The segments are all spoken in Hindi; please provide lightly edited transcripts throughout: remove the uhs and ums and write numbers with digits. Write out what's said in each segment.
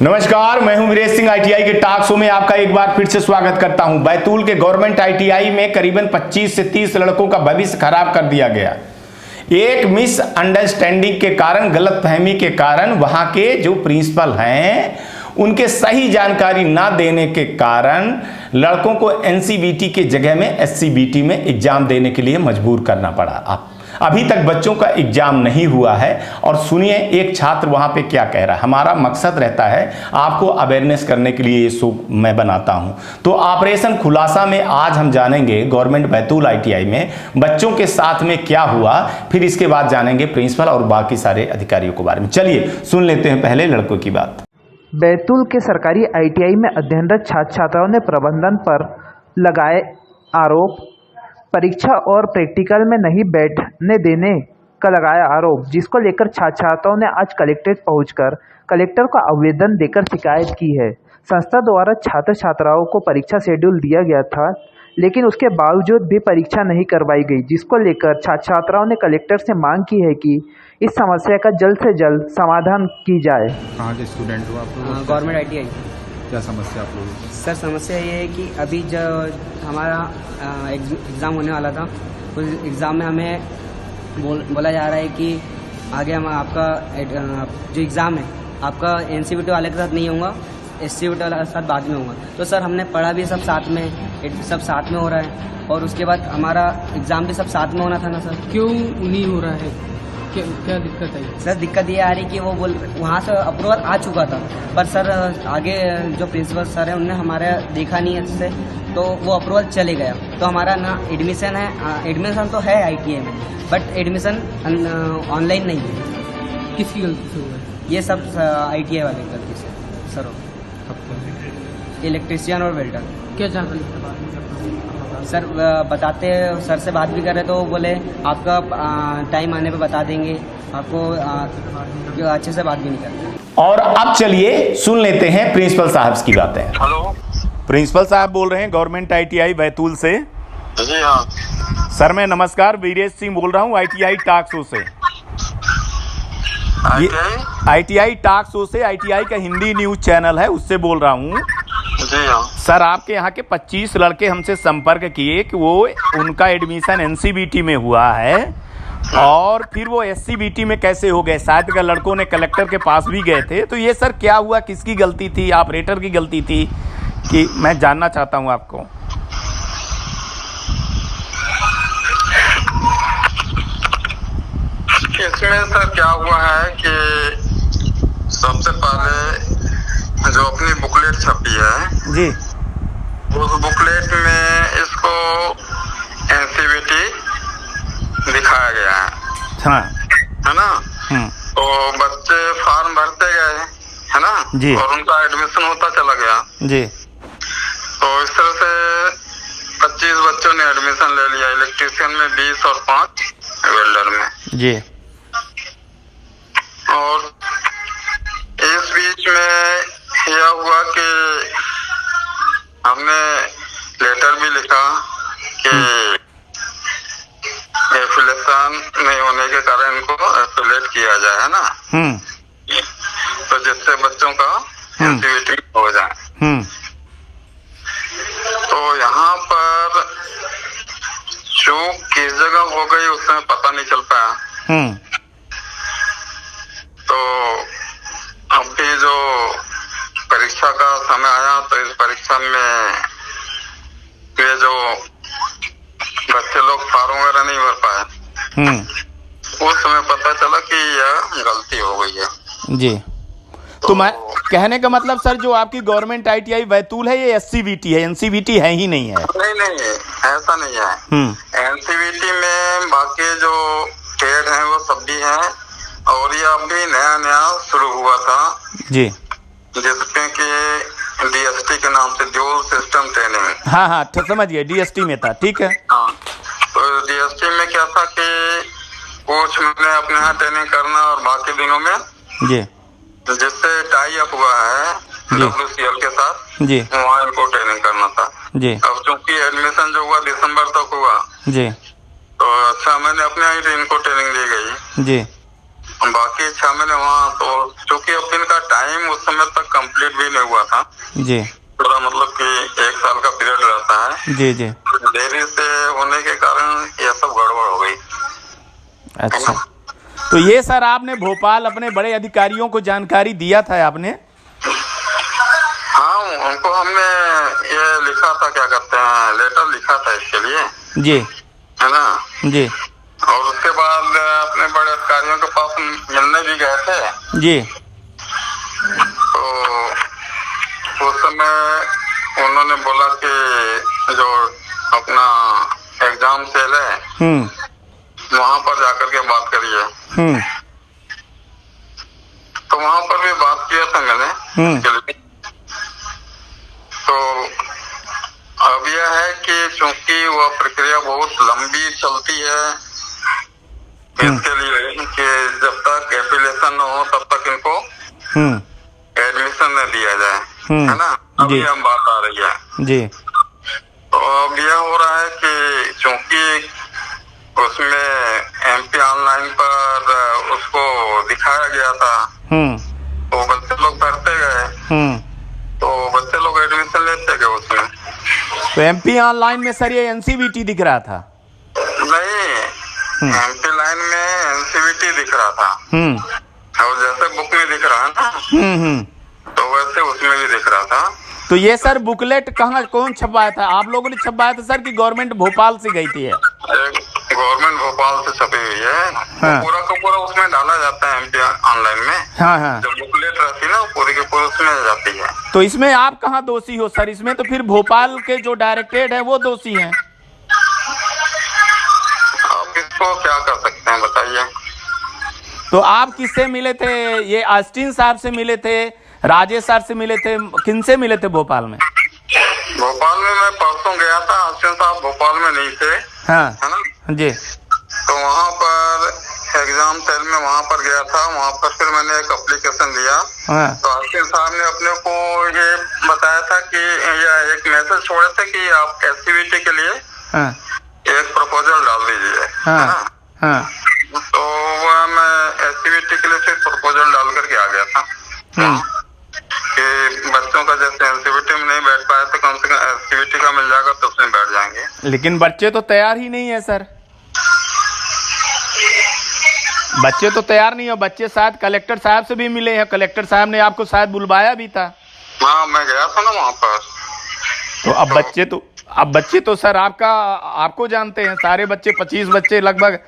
नमस्कार, मैं हूं वीरेश सिंह। आईटीआई के टॉक शो में आपका एक बार फिर से स्वागत करता हूं। बैतूल के गवर्नमेंट आईटीआई में करीबन 25 से 30 लड़कों का भविष्य खराब कर दिया गया। एक मिसअंडरस्टैंडिंग के कारण, गलतफहमी के कारण वहां के जो प्रिंसिपल हैं उनके सही जानकारी ना देने के कारण लड़कों को एनसीवीटी के जगह में एससीबीटी में एग्जाम देने के लिए मजबूर करना पड़ा। अभी तक बच्चों का एग्जाम नहीं हुआ है और सुनिए एक छात्र वहां पे क्या कह रहा है। हमारा मकसद रहता है आपको अवेयरनेस करने के लिए ये शो मैं बनाता हूं। तो ऑपरेशन खुलासा में आज हम जानेंगे गवर्नमेंट बैतूल आईटीआई में बच्चों के साथ में क्या हुआ, फिर इसके बाद जानेंगे प्रिंसिपल और बाकी सारे अधिकारियों के बारे में। चलिए सुन लेते हैं पहले लड़कों की बात। बैतूल के सरकारी आईटीआई में अध्ययनरत छात्र छात्राओं ने प्रबंधन पर लगाए आरोप, परीक्षा और प्रैक्टिकल में नहीं बैठने देने का लगाया आरोप, जिसको लेकर छात्र छात्राओं ने आज कलेक्ट्रेट पहुंचकर कलेक्टर को आवेदन देकर शिकायत की है। संस्था द्वारा छात्र छात्राओं को परीक्षा शेड्यूल दिया गया था, लेकिन उसके बावजूद भी परीक्षा नहीं करवाई गई, जिसको लेकर छात्र छात्राओं ने कलेक्टर से मांग की है कि इस समस्या का जल्द से जल्द समाधान की जाए। कहाँ के स्टूडेंट हो आप लोग? Government ITI. क्या समस्या आप लोगों की? सर समस्या ये है कि अभी जो हमारा एग्ज़ाम होने वाला था, उस एग्ज़ाम में हमें बोला जा रहा है कि आगे हम आपका जो एग्ज़ाम है आपका एनसीवीटी वाले के साथ नहीं होगा, एससीवीटी वाले के साथ बाद में होगा। तो सर हमने पढ़ा भी सब साथ में हो रहा है और उसके बाद हमारा एग्ज़ाम भी सब साथ में होना था ना सर। क्यों नहीं हो रहा है? क्या दिक्कत है? सर दिक्कत ये आ रही कि वो वहाँ से अप्रूवल आ चुका था, पर सर आगे जो प्रिंसिपल सर है उनने हमारे देखा नहीं अच्छे से, तो वो अप्रूवल चले गया। तो हमारा ना एडमिशन है, एडमिशन तो है आईटीआई में, बट एडमिशन ऑनलाइन नहीं है। किसकी गलती से हुआ है? ये सब आईटीआई वाले की गलती से सर, इलेक्ट्रीशियन और वेल्डर। क्या चाहते सर बताते, सर से बात भी कर रहे तो वो बोले आपका टाइम आने पे बता देंगे आपको, जो अच्छे से बात भी नहीं करते। और अब चलिए सुन लेते हैं प्रिंसिपल साहब की बातें। हेलो, प्रिंसिपल साहब बोल रहे हैं गवर्नमेंट आईटीआई बैतूल से। जी हाँ सर मैं नमस्कार, वीरेश सिंह बोल रहा हूँ आईटीआई टॉक शो से। आईटीआई टॉक शो से, आईटीआई का हिंदी न्यूज चैनल है, उससे बोल रहा हूँ। जी हाँ सर आपके यहाँ के 25 लड़के हमसे संपर्क किए कि वो उनका एडमिशन एनसीबीटी में हुआ है और फिर वो एससीबीटी में कैसे हो गए। शायद का लड़कों ने कलेक्टर के पास भी गए थे। तो ये सर क्या हुआ, किसकी गलती थी? ऑपरेटर की गलती थी कि मैं जानना चाहता हूँ आपको। इसमें सर क्या हुआ है कि सबसे पहले जो अपनी बुकलेट छपी है जी, उस बुकलेट में इसको एनसीवीटी दिखाया गया हाँ, है ना। तो बच्चे फॉर्म भरते गए, है ना जी, और उनका एडमिशन होता चला गया जी। तो इस तरह से 25 बच्चों ने एडमिशन ले लिया, इलेक्ट्रीशियन में 20 और 5 वेल्डर में जी। और इस बीच में यह हुआ कि हमने लेटर भी लिखा कि एफिलिएशन नहीं होने के कारण इनको एफिलिएट किया जाए, है ना। तो जिससे बच्चों का एनसीवीटी हो जाए। तो यहाँ पर चूक किस जगह हो गई उसमें पता नहीं चल पाया। तो अभी जो परीक्षा का समय आया तो इस परीक्षा में ये जो बच्चे लोग फॉर्म वगैरह नहीं भर पाए, उस समय पता चला कि यह गलती हो गई है। जी। तो मैं कहने का मतलब सर जो आपकी गवर्नमेंट आईटीआई बैतूल है ये एससीबीटी है, एनसीवीटी है ही नहीं है? नहीं ऐसा नहीं है। एनसीवीटी में बाकी जो ट्रेड हैं वो सब भी हैं और ये अभी नया शुरू हुआ था जी, जिसमें कि डीएसटी के नाम से ड्यूल सिस्टम ट्रेनिंग। हाँ समझ गए, डीएसटी में था, ठीक है। हाँ, तो डीएसटी में क्या था कि कुछ महीने अपने यहाँ ट्रेनिंग करना और बाकी दिनों में जी, जिससे टाई अप हुआ है WCL के साथ जी, वहाँ इनको ट्रेनिंग करना था जी। अब चूंकि एडमिशन जो हुआ दिसंबर तक हुआ जी, तो 6 महीने अपने यहाँ इनको ट्रेनिंग दी गई जी। बाकी 6 महीने वहाँ, तो चूंकि अब इनका टाइम उस समय तक कंप्लीट भी नहीं हुआ था, जी पूरा मतलब कि 1 साल का पीरियड रहता है, जी जी। देरी से होने के कारण ये सब गड़बड़ हो गई। अच्छा, तो ये सर आपने भोपाल अपने बड़े अधिकारियों को जानकारी दिया था आपने? हाँ, उनको हमने ये लिखा था, क्या कहते हैं, लेटर लिखा था इसके लिए, जी है ना। जी और उसके बाद अपने बड़े अधिकारियों के पास मिलने भी गए थे जी। तो उस समय उन्होंने बोला कि जो अपना एग्जाम सेल है वहां पर जाकर के बात करिए। तो वहां पर भी बात किया था मैंने। तो अब यह है कि चूंकि वह प्रक्रिया बहुत लंबी चलती है, इसके लिए कि जब तक एफिलिएशन न हो तब तक इनको एडमिशन न दिया जाए, है ना। अभी हम बात आ रही है जी। तो अब यह हो रहा है कि चूंकि उसमें एमपी ऑनलाइन पर उसको दिखाया गया था, तो बच्चे लोग भरते गए, तो बच्चे लोग एडमिशन लेते गए उसमें। तो एमपी ऑनलाइन में सर ये एनसीवीटी दिख रहा था? नहीं, एमपी लाइन में एनसीवीटी दिख रहा था, और जैसे बुक में दिख रहा है ना, तो वैसे उसमें भी दिख रहा था। तो ये सर बुकलेट कहाँ, कौन छपवाया था? आप लोगों ने छपवाया था सर कि गवर्नमेंट भोपाल से गई थी? गवर्नमेंट भोपाल से छपी हुई है। हाँ। पूरा का पूरा उसमें डाला जाता है एमपी ऑनलाइन में। हाँ हाँ। जो बुकलेट रहती है ना, पूरी की पूरी उसमें जाती है। तो इसमें आप कहाँ दोषी हो सर? इसमें तो फिर भोपाल के जो डायरेक्टरेट है वो दोषी हैं। आप इसको क्या कर सकते हैं बताइए। तो आप किससे मिले थे? ये ऑस्टिन साहब से मिले थे, राजेश सर से मिले थे, किन से मिले थे भोपाल में? भोपाल में मैं परसों गया था, ऑस्टिन साहब भोपाल में नहीं थे, हाँ है ना जी। तो वहाँ पर एग्जाम सेल में वहाँ पर गया था, वहाँ पर फिर मैंने एक एप्लीकेशन दिया। हाँ। तो ऑस्टिन साहब ने अपने को ये बताया था कि यह एक मैसेज छोड़े थे कि आप एससीवीटी के लिए हाँ एक प्रपोजल डाल दीजिए, है ना। हाँ। तो वह मैं एससीवीटी के लिए फिर प्रपोजल डाल करके आ गया था कि बच्चों का जैसे एससीवीटी में नहीं बैठ पाया तो कम से कम एससीवीटी का मिल जाएगा तो उसमें बैठ जाएंगे। लेकिन बच्चे तो तैयार ही नहीं है सर, बच्चे तो तैयार नहीं हो। बच्चे शायद कलेक्टर साहब से भी मिले हैं, कलेक्टर साहब ने आपको शायद बुलवाया भी था। हाँ, मैं गया था ना वहाँ पर। तो अब बच्चे तो सर आपको जानते हैं, सारे बच्चे 25 बच्चे लगभग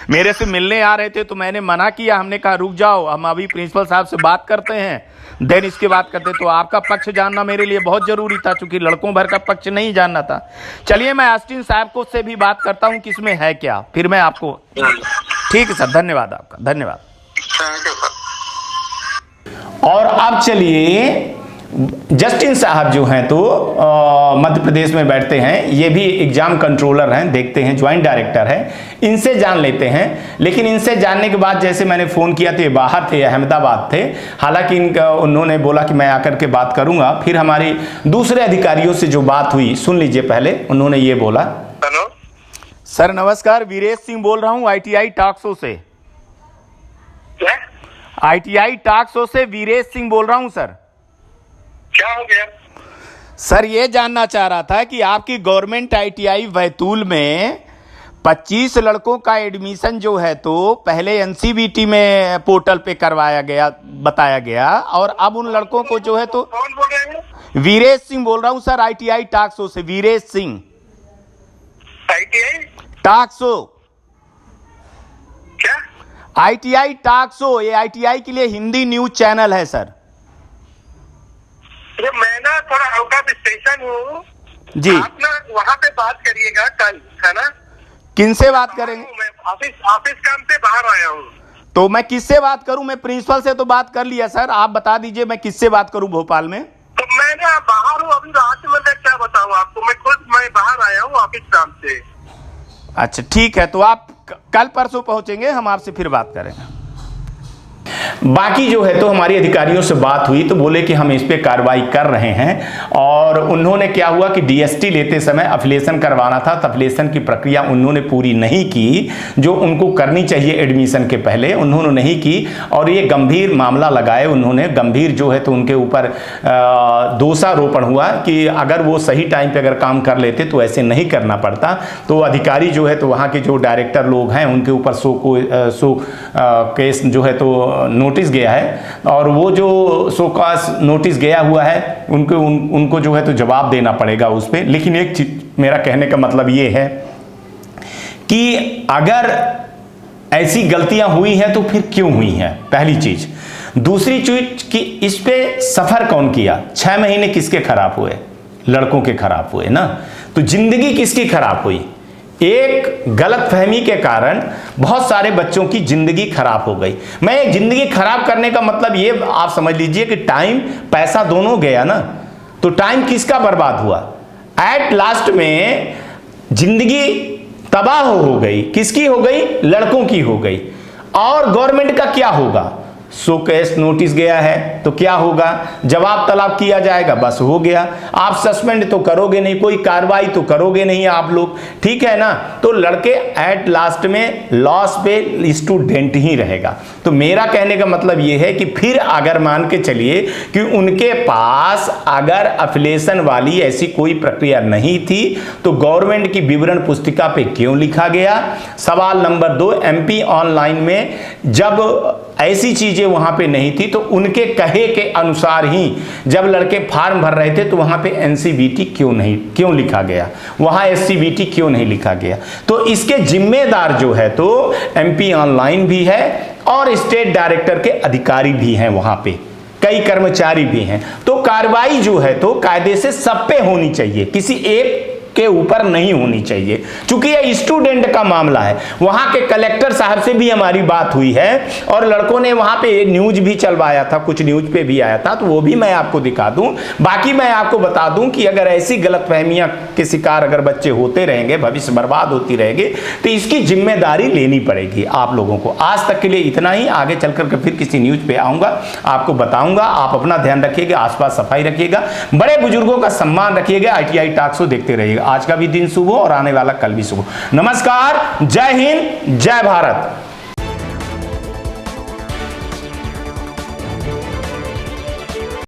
मेरे से मिलने आ रहे थे। तो मैंने मना किया, हमने कहा रुक जाओ, हम अभी प्रिंसिपल साहब से बात करते हैं, देन इसके बात करते। तो आपका पक्ष जानना मेरे लिए बहुत जरूरी था, क्योंकि लड़कों भर का पक्ष नहीं जानना था। चलिए मैं ऑस्टिन साहब को से भी बात करता हूँ कि इसमें है क्या, फिर मैं आपको। ठीक है सर, धन्यवाद आपका, धन्यवाद। Thank you sir. और अब चलिए जस्टिन साहब जो हैं तो मध्य प्रदेश में बैठते हैं, ये भी एग्जाम कंट्रोलर हैं, देखते हैं ज्वाइंट डायरेक्टर हैं, इनसे जान लेते हैं। लेकिन इनसे जानने के बाद जैसे मैंने फ़ोन किया तो ये बाहर थे, अहमदाबाद थे। हालांकि उन्होंने बोला कि मैं आकर के बात करूंगा। फिर हमारी दूसरे अधिकारियों से जो बात हुई सुन लीजिए। पहले उन्होंने ये बोला। हेलो सर नमस्कार, वीरेश सिंह बोल रहा हूँ ITI टॉक शो से। क्या? ITI टॉक शो से वीरेश सिंह बोल रहा हूँ सर। क्या हो गया? सर ये जानना चाह रहा था कि आपकी गवर्नमेंट ITI बैतूल में 25 लड़कों का एडमिशन जो है तो पहले NCVT में पोर्टल पे करवाया गया, बताया गया, और अब उन लड़कों को जो है तो। कौन बोल रहे हैं? वीरेश सिंह बोल रहा हूँ सर, ITI टॉक शो से, Viresh Singh. ITI talk show, क्या? ITI टॉक शो, ये ITI के लिए हिंदी न्यूज चैनल है सर। तो मैं ना थोड़ा आउट ऑफ स्टेशन हूँ जी। आप ना वहाँ पे बात करिएगा कल, है ना। किनसे बात करेंगे? मैं ऑफिस काम से बाहर आया हूँ। तो मैं किससे बात करूं? मैं प्रिंसिपल से तो बात कर लिया सर, आप बता दीजिए मैं किससे बात करूं भोपाल में? तो मैं ना बाहर हूँ अभी रात में, मैं क्या बताऊँ आपको, मैं बाहर आया हूँ ऑफिस काम से। अच्छा ठीक है, तो आप कल परसों पहुंचेंगे, हम आपसे फिर बात करेंगे। बाकी जो है तो हमारी अधिकारियों से बात हुई तो बोले कि हम इस पे कार्रवाई कर रहे हैं। और उन्होंने क्या हुआ कि डीएसटी लेते समय अफिलिएशन करवाना था, तो अफिलिएशन की प्रक्रिया उन्होंने पूरी नहीं की जो उनको करनी चाहिए एडमिशन के पहले, उन्होंने नहीं की। और ये गंभीर मामला लगाए उन्होंने, गंभीर जो है तो उनके ऊपर दोषारोपण हुआ कि अगर वो सही टाइम पे अगर काम कर लेते तो ऐसे नहीं करना पड़ता। तो अधिकारी जो है तो वहाँ के जो डायरेक्टर लोग हैं उनके ऊपर सो केस जो है तो नोटिस गया है, और वो जो शोकास नोटिस गया हुआ है उनको जो है तो जवाब देना पड़ेगा उस पर। लेकिन एक चीज मेरा कहने का मतलब ये है कि अगर ऐसी गलतियां हुई हैं तो फिर क्यों हुई हैं, पहली चीज। दूसरी चीज कि इस पे सफर कौन किया, 6 महीने किसके खराब हुए, लड़कों के खराब हुए ना। तो जिंदगी किसकी खराब हुई, एक गलत फहमी के कारण बहुत सारे बच्चों की जिंदगी खराब हो गई। मैं जिंदगी खराब करने का मतलब ये आप समझ लीजिए कि टाइम पैसा दोनों गया ना। तो टाइम किसका बर्बाद हुआ, एट लास्ट में जिंदगी तबाह हो गई, किसकी हो गई, लड़कों की हो गई। और गवर्नमेंट का क्या होगा, सो केस नोटिस गया है तो क्या होगा, जवाब तलब किया जाएगा, बस हो गया। आप सस्पेंड तो करोगे नहीं, कोई कार्रवाई तो करोगे नहीं आप लोग, ठीक है ना। तो लड़के एट लास्ट में लॉस पे स्टूडेंट ही रहेगा। तो मेरा कहने का मतलब यह है कि फिर अगर मान के चलिए कि उनके पास अगर अफिलिएशन वाली ऐसी कोई प्रक्रिया नहीं थी तो गवर्नमेंट की विवरण पुस्तिका पे क्यों लिखा गया। सवाल नंबर 2, एमपी ऑनलाइन में जब ऐसी चीजें वहां पे नहीं थी तो उनके कहे के अनुसार ही जब लड़के फॉर्म भर रहे थे तो वहां पे एनसीवीटी क्यों लिखा गया, वहां एससीवीटी क्यों नहीं लिखा गया। तो इसके जिम्मेदार जो है तो एमपी ऑनलाइन भी है और स्टेट डायरेक्टर के अधिकारी भी हैं, वहां पे कई कर्मचारी भी हैं। तो कार्रवाई जो है तो कायदे से सब पे होनी चाहिए, किसी एक के ऊपर नहीं होनी चाहिए। चूंकि यह स्टूडेंट का मामला है, वहां के कलेक्टर साहब से भी हमारी बात हुई है और लड़कों ने वहां पे एक न्यूज भी चलवाया था, कुछ न्यूज पे भी आया था, तो वो भी मैं आपको दिखा दूं। बाकी मैं आपको बता दूं कि अगर ऐसी गलतफहमियां के शिकार अगर बच्चे होते रहेंगे, भविष्य बर्बाद होती रहेगी, तो इसकी जिम्मेदारी लेनी पड़ेगी आप लोगों को। आज तक के लिए इतना ही, आगे चलकर के फिर किसी न्यूज पे आऊंगा, आपको बताऊंगा। आप अपना ध्यान रखिएगा, आसपास सफाई रखिएगा, बड़े बुजुर्गों का सम्मान रखिएगा। ITI टॉक शो देखते रहिएगा। आज का भी दिन शुभ हो और आने वाला कल भी शुभ हो। नमस्कार, जय हिंद, जय भारत।